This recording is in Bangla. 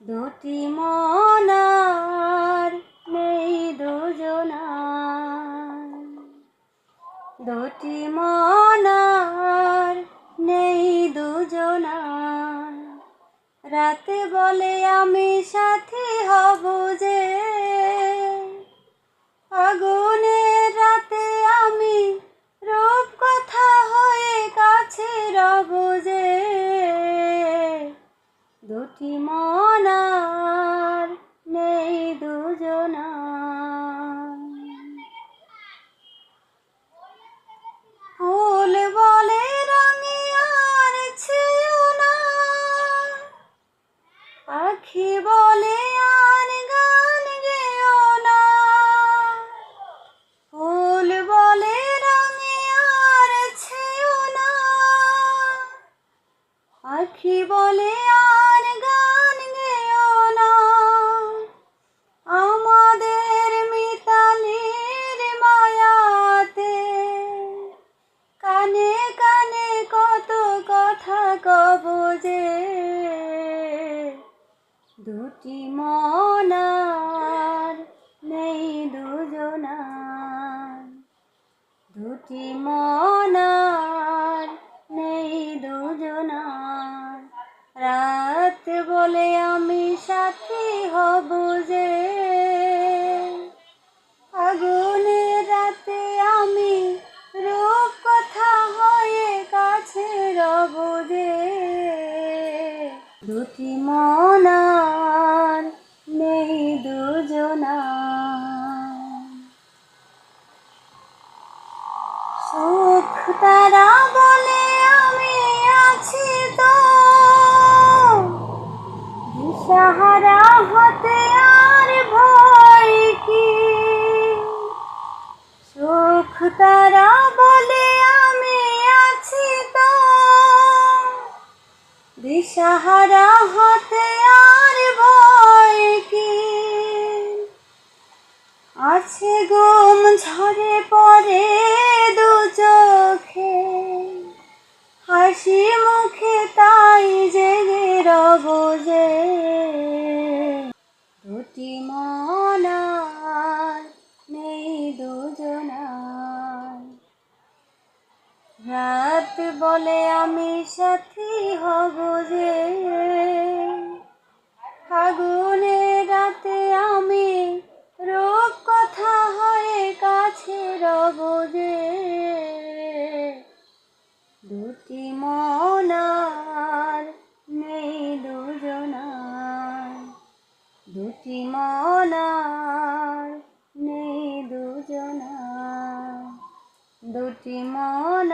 দুটি মন আর নেই দুজনার, দুটি মন আর নেই দুজনার। রাতে বলে আমি সাথী হব যে, আগুনের রাতে আমি রূপকথা হয়ে কাছে রব যে। দুটি মন আর নেই দুজনার। ফুল বলে রঙে আর ছেও না, পাখি বলে আর গান গেও না। ফুল বলে রঙে আর ছেও না, পাখি বলে আর গান গেও না। আমাদের মিতালির মায়াতে কানে কানে কত কথা কব যে। দুটি মন আর নেই দুজনার, দুটি মন আর নেই দুজনার। রাত বলে আমি সাথী হব যে, আগুনের রাতে আমি রূপকথা হয়ে কাছে রব যে। দুটি মন আর নেই দুজনার। সুখ তারা বলে আমি আছি তো, দিশাহারা হতে আর ভয় কি। সুখ তারা বলে আমি আছি তো, দিশাহারা হতে আর ভয় কি। আছে ঘুম ঝরে পড়ে দু চোখে, হাসি মুখে তাই জেগে রব যে। দুটি মন আর নেই দুজনার। রাত বলে আমি সাথী হব যে, আগুনের রাতে আমি রূপকথা হয়ে কাছে রব যে। দুটি মন আর নেই দুজনার, দুটি মন আর নেই দুজনার, দুটি মন।